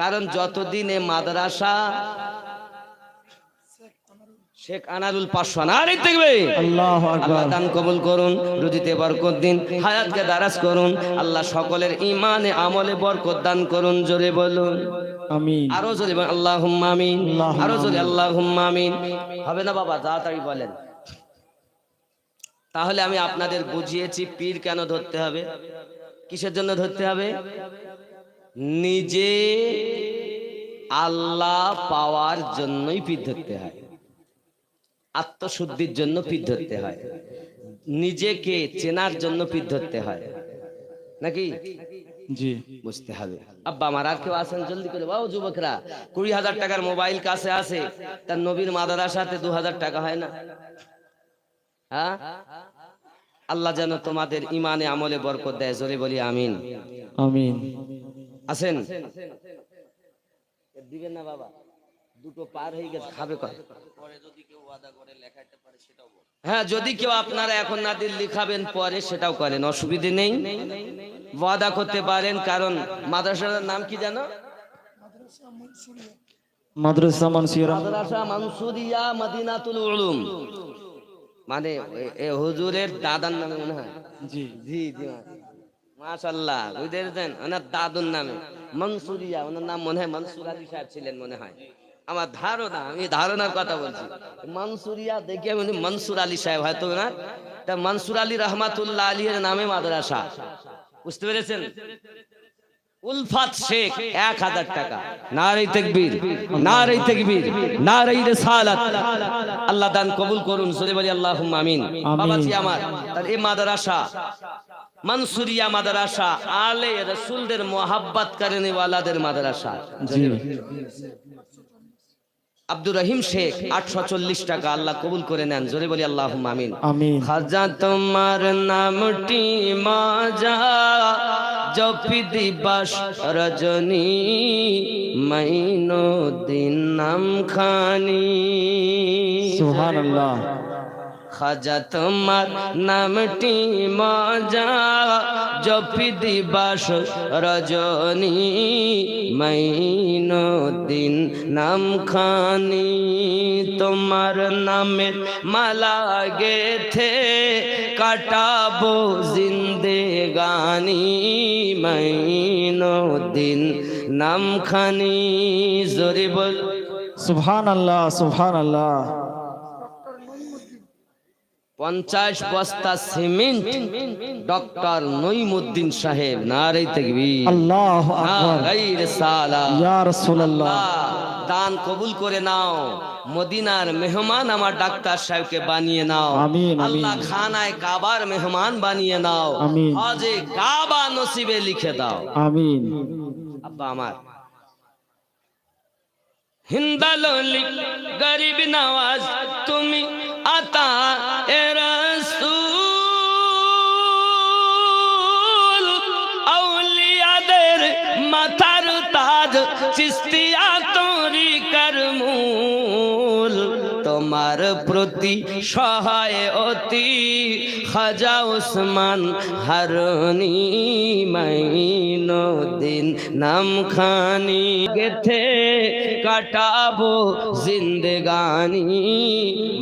কারণ যতদিন এ মাদ্রাসা, শেখ আনারুল 500, নারে তাকবীর, আল্লাহু আকবার। আল্লাহ দান কবুল করুন, রুজিতে বরকত দিন, হায়াতকে দারাজ করুন, আল্লাহ সকলের ঈমানে আমলে বরকত দান করুন, জোরে বলুন আমিন। আরো জোরে বলুন আল্লাহুম্মা আমিন, আরো জোরে আল্লাহুম্মা আমিন। হবে না বাবা? তাড়াতাড়ি বলেন। তাহলে আমি আপনাদের বুঝিয়েছি পীর কেন ধরতে হবে, কিসের জন্য ধরতে হবে। নিজে আল্লাহ পাওয়ার জন্যই পীর ধরতে হয়, আত্মশুদ্ধির জন্য পীর ধরতে হয়, নিজেকে চেনার জন্য পীর ধরতে হয়, নাকি? জি, বুঝতে হবে। আব্বা আমার, আর কেউ আছেন? জলদি করে বাবু, যুবকরা। 20,000 টাকার মোবাইল কাছে আছে, তার নবীর মাদ্রাসাতে 2,000 টাকা হয় না? হ্যাঁ, আল্লাহ যেন তোমাদের ইমানে আমলে বরকত দেয়, জোরে বলি আমিন। আমিন। আছেন? দিবেন না বাবা? দুটো পার হয়ে গেছে, খাবে কয়? হ্যাঁ, যদি কেউ আপনারা এখন না দিন লিখাবেন পরে, সেটাও করেন, অসুবিধে নেই, ওয়াদা করতে পারেন। কারণ মাদ্রাসার নাম কি জানো? মাদ্রাসা মানসুরিয়া, মাদ্রাসা মানসুরিয়া মদিনাতুল উলুম, মানে এ হুজুরের দাদার নামে মনে হয়। জি জি জি, মাশাআল্লাহ, বুঝেছেন? ওনার দাদুর নামে মনসুরিয়া, ওনার নাম মনে হয় মনসুর আলী সাহেব ছিলেন মনে হয়, আমার ধারণা, আমি ধারণার কথা বলছি। মনসুরিয়া দেখে আমি মনসুর আলী সাহেব হয়তো না, তা মনসুর আলী রহমাতুল্লাহ আলীর নামে মাদ্রাসা, বুঝতে পেরেছেন? উলফাত শেখ 1000 টাকা, নারে তাকবীর, নারে তাকবীর, নারে রিসালাত, আল্লাহ দান কবুল করুন, জোরে বলি আল্লাহুম্মা আমিন। বাবাজি আমার, তার এই মাদ্রাসা মনসুরিয়া মাদ্রাসা আলে রাসূলদের মুহাব্বত করনে ওয়ালাদের মাদ্রাসা। জি। আব্দুর রহিম শেখ 840 টাকা, আল্লাহ কবুল করে নেন, জোরে বলি আল্লাহুম্মা আমিন। আমিন। খাজা তোমার নামটি মাজা জপি দিবাস রজনী, মাইনো দিন নাম খানি। সুবহানাল্লাহ। খাজা তোমার নামটি মাজা জপি দিবাস রজনী, মাইনো দিন নাম খানি। তোমার নামের মালা গেথে কাটাবো জিন্দেগানি, মাইনো দিন নাম খানি, জোরে বল সুবহানাল্লাহ, সুবহানাল্লাহ। 50 বস্তা সিমেন্ট ডক্টর নঈমুদ্দিন সাহেব, নারে তাকবীর, আল্লাহু আকবার, নারে রিসালাত, ইয়া রাসূলুল্লাহ। দান কবুল করে নাও, মদিনার মেহমান আমার ডাক্তার সাহেবকে বানিয়ে নাও, আমিন, আমিন। আল্লাহ খানায় কাবার মেহমান বানিয়ে নাও, আমিন। হজে কাবা নসিবে লিখে দাও, আমিন। আব্বা আমার। হিন্দালি গরিব নওয়াজ তুমি আতা এ রাসূল আউলিয়াদের মাথার তাজ চিস্তিয়া তরিকার মূল তোমার প্রতি সহায় অতি খাজা ওসমান হারুনি মাইনুদ্দিন নামখানি গেথে কাটাবো জিন্দেগানি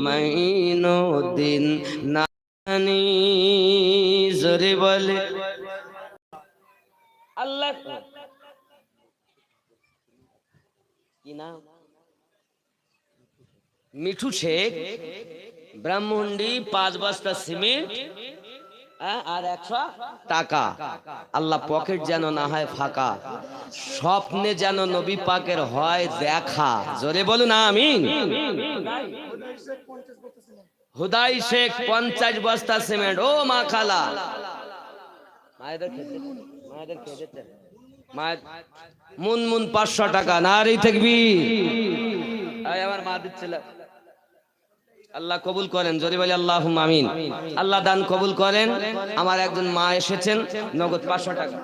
মাইনুদ্দিন নামখানি জোরে বলে আল্লাহ কি নাম মিঠু শেখ ব্রাহ্মণডি 5 বস্তা সিমেন্ট আর 100 টাকা আল্লাহ পকেট যেন না হয় ফাঁকা স্বপ্নে যেন নবী পাকের হয় দেখা জোরে বলুন আমিন হুদাই শেখ 50 বস্তা সিমেন্ট ও মা খালা মায়েদের খেতে মুনমুন 500 টাকা নারী তাকবীর আমার মা দিচ্ছিল আল্লাহ কবুল করেন জোরে বলি আল্লাহুম্মা আমিন আল্লাহ দান কবুল করেন আমার একজন মা এসেছেন নগদ 500 টাকা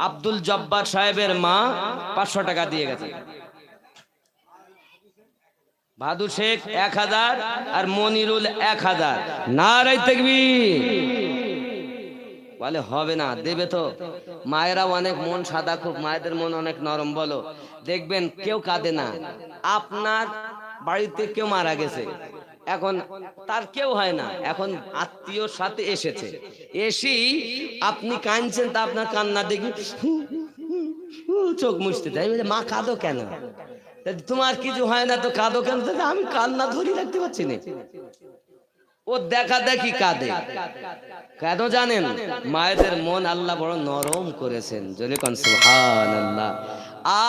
আব্দুল জব্বার সাহেবের মা 500 টাকা দিয়ে গেছে ভাদু শেখ 1000 আর মনিরুল 1000 নারী তাকবীর বলে হবে না দেবে তো মায়েরা অনেক মন সাদা খুব মায়েদের মন অনেক নরম বলো দেখবেন কেউ কাঁদে না আপনার বাড়িতে কেউ মারা গেছে এখন তার কেউ হয় না এখন আত্মীয়র সাথে এসেছে এসেই আপনি কাঁদছেন তা আপনার কান্না দেখি চোখ মুছতে চাই মা কাঁদো কেন তোমার কিছু হয় না তো কাঁদো কেন আমি কান্না ধরি রাখতে পারছি না ও দেখা দেখি কাঁদে কেন জানেন মায়েদের মন আল্লাহ বড় নরম করেছেন জোরে কোন সুবহানাল্লাহ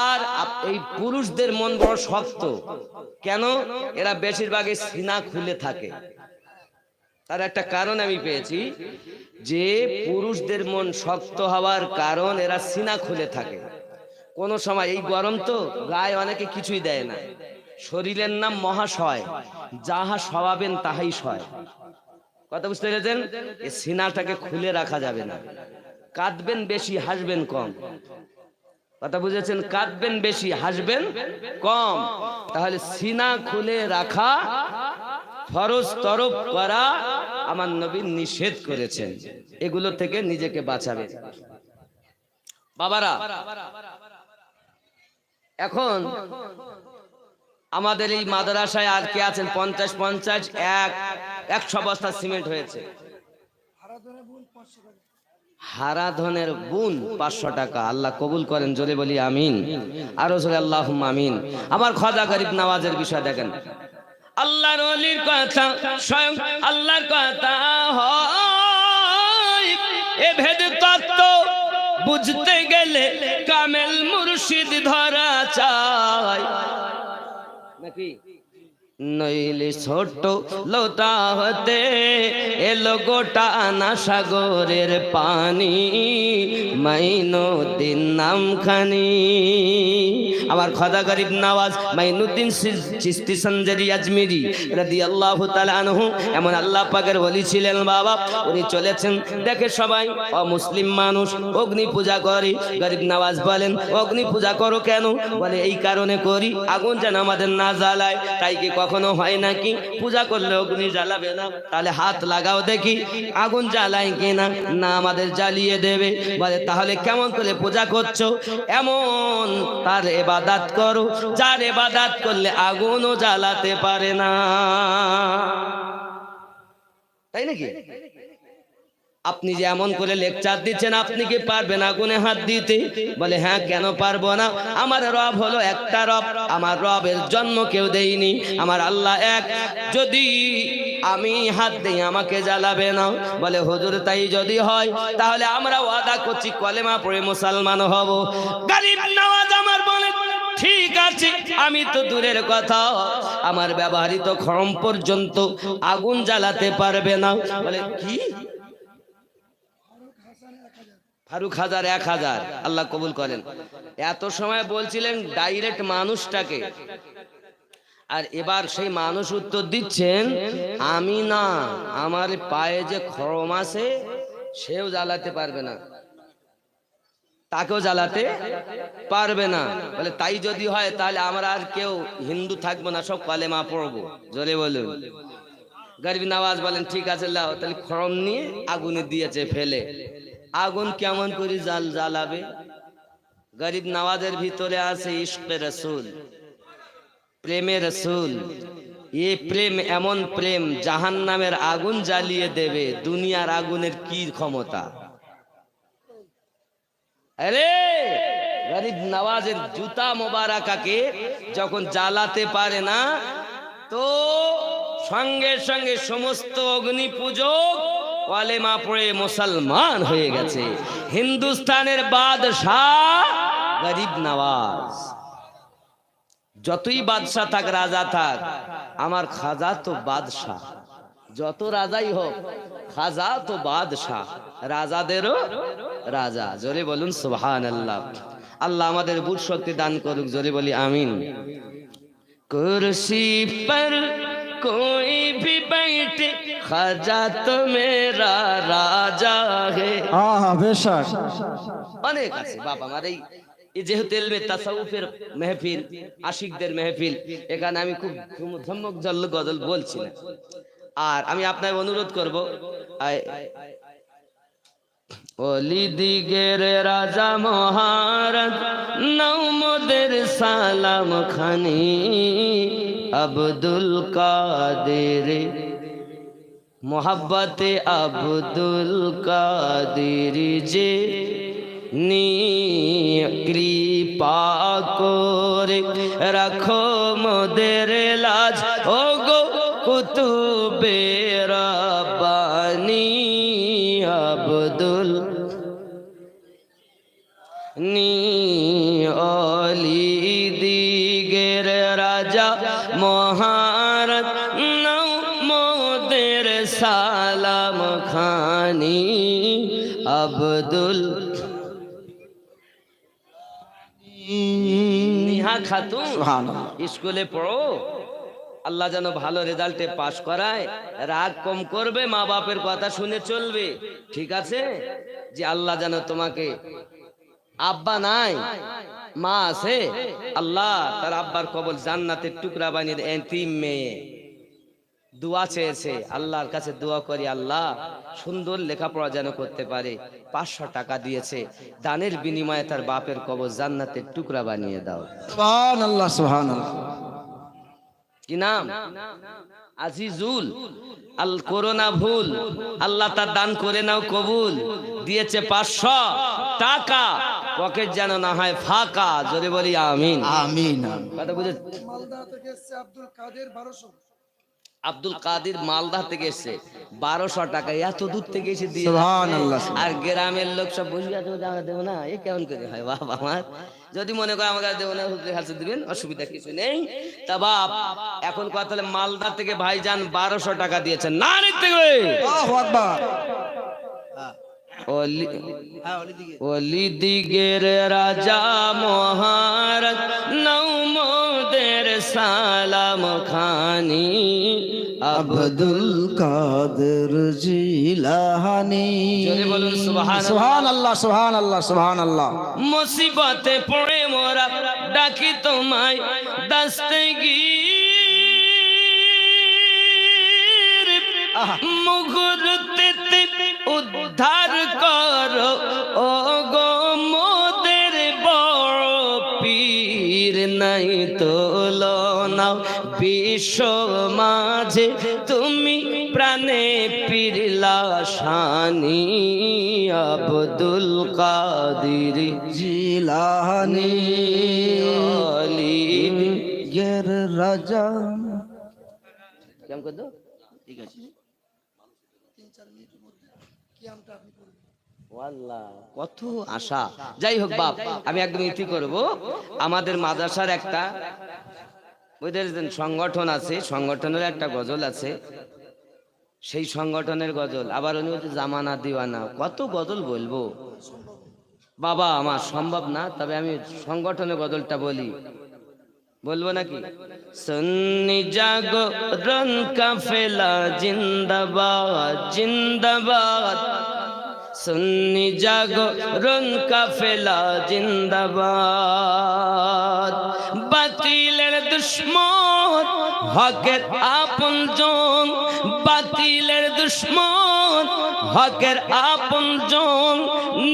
আর এই পুরুষদের মন বড় শক্ত কেন এরা বেশিরভাগই সিনা খুলে থাকে তার একটা কারণ আমি পেয়েছি যে পুরুষদের মন শক্ত হওয়ার কারণ এরা সিনা খুলে থাকে কোন সময় এই গরম তো গায়ে অনেকে কিছুই দেয় না শরীরের নাম মহাশয় যাহা সওয়াবেন তাহাই সয় কথা বুঝতে পেরেছেন এই সিনাটাকে খুলে রাখা যাবে না কাঁদবেন বেশি হাসবেন কম কথা বুঝেছেন কাঁদবেন বেশি হাসবেন কম তাহলে সিনা খুলে রাখা ফরজ তরফ করা আমার নবী নিষেধ করেছেন এগুলো থেকে নিজেকে বাঁচাবেন বাবারা এখন আমাদের এই মাদ্রাসায় আর কে আছেন 50 100 বস্তা সিমেন্ট হয়েছে হারাধনের বুন 500 টাকা আল্লাহ কবুল করেন জোরে বলি আমিন আর জোরে আল্লাহুম্মা আমিন আমার খাজা গরিব নওয়াজের বিষয় দেখেন আল্লাহর ওলির কথা স্বয়ং আল্লাহর কথা হয় এ ভেদ তত্ত্ব বুঝতে গেলে কামেল মুর্শিদ ধরা চাই নাকি নইলে ছোট লোটা হতে এলো গোটা আনা সাগরের পানি মাইনুদ্দিন নামখানি আমার খাজা গরিব নওয়াজ মাইনুদ্দিন চিশতি সঞ্জারি আজমিরি রাদিয়াল্লাহু তাআলা আনহু এমন আল্লাহ পাকের ওলি ছিলেন বাবা উনি চলেছেন দেখে সবাই অমুসলিম মানুষ অগ্নি পূজা করে গরিব নওয়াজ বলেন অগ্নি পূজা করো কেন বলে এই কারণে করি আগুন যেন আমাদের না জ্বালায় তাই কি কখনো হয় নাকি পূজা করলে অগ্নি জ্বালাবে না তাহলে হাত লাগাও দেখি আগুন জ্বালায় কিনা না আমাদের জ্বালিয়ে দেবে বলে তাহলে কেমন করে পূজা করছো এমন তার ইবাদত করো যার ইবাদত করলে আগুনও জ্বালাতে পারে না তাই নাকি আপনি যে এমন করে লেকচার দিচ্ছেন আপনি কি পারবেন আগুনে হাত দিতে বলে হ্যাঁ কেন পারবো না আমার রব হলো একটা রব আমার রবের জন্ম কেউ দেয়নি আমার আল্লাহ এক যদি আমি হাত দেই আমাকে জ্বালাবে না বলে হুজুর তাই যদি হয় তাহলে আমরা ওয়াদা করছি কলেমা পড়ে মুসলমান হব গরিব নওয়াজ আমার বলে ঠিক আছে আমি তো দূরের কথা আমার ব্যবহৃত খড়ম পর্যন্ত আগুন জ্বালাতে পারবে না বলে কি ফারুক 1000 1000 আল্লাহ কবুল করেন এত সময় বলছিলেন ডাইরেক্ট মানুষটাকে, আর এবার সেই মানুষ উত্তর দিচ্ছেন আমি না, আমার পায়ে যে খরম আছে সেও জ্বালাতে পারবে না, তাকেও জ্বালাতে পারবে না। বলে তাই যদি হয় তাহলে আমরা আর কেউ হিন্দু থাকবো না, সব কালেমা পড়বো। জোরে বলুন। গরিব নওয়াজ বলেন ঠিক আছে লাও, তাহলে খরম নিয়ে আগুনে দিয়েছে ফেলে। আগুন কেমন করে জ্বালাবে? গরিব নওয়াজের ভিতরে আছে ইশকে রসুল, প্রেমে রসুল। এই প্রেম এমন প্রেম জাহান্নামের আগুন জ্বালিয়ে দেবে, দুনিয়ার আগুনের কি ক্ষমতা? আরে গরিব নওয়াজের জুতা মোবারকাকে যখন জ্বালাতে পারে না, তো সঙ্গে সঙ্গে সমস্ত অগ্নি পূজক কালেমা পড়ে মুসলমান হয়ে গেছে। হিন্দুস্তানের বাদশাহ গরিব নওয়াজ। যতই বাদশাহ থাক, রাজা থাক, আমার খাজা তো বাদশাহ। যত রাজাই হোক, খাজা তো বাদশাহ, রাজাদেরও রাজা। জোরে বলুন সুবহানাল্লাহ। আল্লাহ আমাদের বুঝ শক্তি দান করুক, জোরে বলি আমিন। কুরসি পর कोई भी बैठे खाजा तो मेरा राजा है। বেশক অনেক আছে বাবা আমার। এই যেহেতু এলমে তাসাউফের মেহফিল, আশিকদের মেহফিল, এখানে আমি খুব ধমক জল্ল গজল বলছি না। আর আমি আপনাকে অনুরোধ করব, ওলি দিগের রাজা মহারাজ নৌমদের সালাম খানি আব্দুল কাদের, মোহাব্বতে আব্দুল কাদের যে নি কৃপা করে রাখো মোদের লাজ, ও গো কুতুবে রাব্বানি আব্দুল নি অলি দিগের রাজা মহারাজ নৌ মোদের সালাম খানি আব্দুল। নিহা খাতুন স্কুলে পড়ো, আল্লাহ যেন ভালো রেজাল্টে পাশ করায়। রাগ কম করবে, মা বাপের কথা শুনে চলবে, ঠিক আছে? যে আল্লাহ যেন তোমাকে, আব্বা নাই মা আছে, আল্লাহ তার আব্বার কবর জান্নাতের টুকরা বানিয়ে দেয়। এতিম মেয়ে দোয়া চেয়েছে, আল্লাহর কাছে দোয়া করি আল্লাহ সুন্দর লেখাপড়া যেন করতে পারে। 500 টাকা দিয়েছে, দানের বিনিময়ে তার বাপের কবর জান্নাতের টুকরা বানিয়ে দাও। সুবহানাল্লাহ সুবহানাল্লাহ। কি নাম? আজিজুল। আল করোনা ভুল, আল্লাহ তার দান করে নাও কবুল। দিয়েছে 500 টাকা, পকেট যেন না হয় ফাঁকা। জোরে বলি আমিন আমিন। কথা বুঝে? মালদা থেকে এসেছে আব্দুল কাদের 1200। আব্দুল কাদের মালদা থেকে এসেছে, 1200 টাকা এত দূর থেকে এসে দিয়ে। সুবহানাল্লাহ। আর গ্রামের লোক সব বসে আছে, আমরা দেবো না, এ কেমন করে হয় বাবা আমার? যদি মনে করে আমাকে দেবো না, হুজুরের কাছে দিবেন, অসুবিধা কিছু নেই। তা বাপ এখন কথা হলে মালদা থেকে ভাইজান 1200 টাকা দিয়েছেন। না নিতে গো আল্লাহু আকবার। ওলি দিগের রাজা মহারাজ নৌমদের সালাম খানি আব্দুল কাদের জিলানী। জোরে বলুন সুবহানাল্লাহ। সুবহানাল্লাহ সুবহানাল্লাহ সুবহানাল্লাহ। মুসিবতে পড়ে মোরা ডাকি তোমায় দস্তগীর, মুহূর্তে উদ্ধার করো ও গো মোদের বড় পীর। নাই তুলনা বিশ্ব মাঝে তুমি প্রাণে পীরলা শানি আব্দুল কাদের জিলানী অলি গের রাজা। কেমন করে দাও? ঠিক আছে। কত আশা। যাই হোক বাপ, আমি একদম ইতি করব। আমাদের মাদ্রাসার একটা ওদের সংগঠন আছে, সংগঠনের একটা গজল আছে, সেই সংগঠনের গজল। আবার উনি বলছে জামানা দিওয়ানা, কত গজল বলবো? বাবা আমার সম্ভব না, তবে আমি সংগঠনের বদলটা বলি, বলবো নাকি? সুন্নি জাগরণ কাফেলা জিন্দাবাদ জিন্দাবাদ, সুন্নি জাগরণ কাফেলা জিন্দাবাদ। বাতিলের দুশ্মন হকের আপনজন, বাতিলের দুশ্মন হকের আপনজন,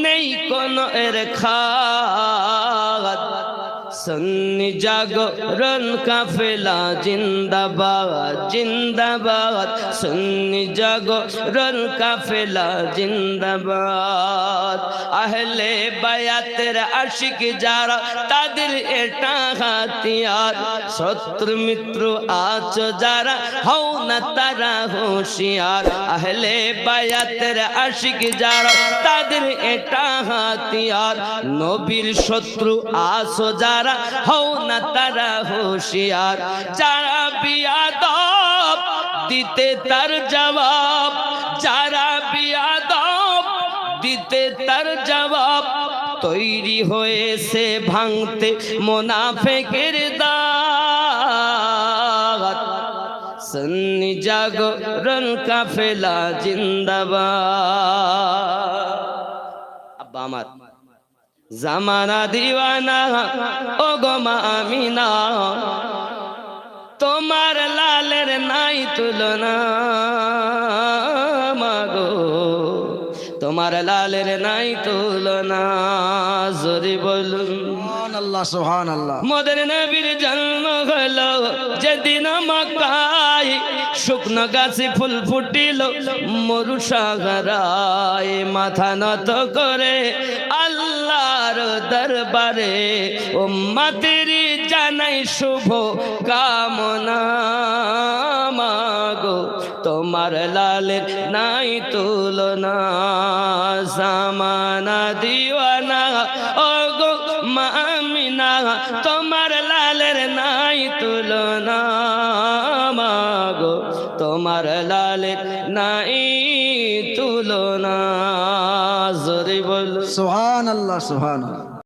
নেই কোন এর খাত। সুন্নি জাগরণ কাফেলা জিন্দাবাদ জিন্দাবাদ, সুন্নি জাগরণ কাফেলা জিন্দাবাদ। আহলে বায়াতের আশিক যারা, তাদের এটা হাতিয়ার। শত্রু মিত্র আছো যারা, হও না তারা হুঁশিয়ার। আহলে বায়াতের আশিক যারা, তাদের এটা হাতিয়ার। নবীর শত্রু আছো যারা, হও না তারা হুঁশিয়ার। যারা বিয়াদব দিতে তার জবাব, যারা বিয়াদব দিতে তার জবাব, তৈরি হয়েছে ভাঙতে মুনাফিকের দাঁত। সুন্নি জাগরণ কাফেলা জিন্দাবাদ। আব্বা আমার জামানা দিওয়ানা ও গো মা আমিনা, তোমার লালের নাই তুলনা মাগো, তোমার লালের নাই তুলনা। জোরে বলুন সুবহানাল্লাহ সুবহানাল্লাহ। মোদের নবীর জন্ম হলো যেদিন মক্কায়, শুকনো গাছে ফুল ফুটিল মরু সাগরায়। মাথা নত করে আল্লাহর দরবারে, উম্মতের জানাই শুভ কামনা মাগো, তোমার লালের নাই তুলনা। জামানা দিওয়ানা ও গো মা আমিনা, তোমার লালের নাই তুলনা মাগো, তোমার লালের নাই তুলনা। জোরে বলো সুবহানাল্লাহ সুবহানাল্লাহ।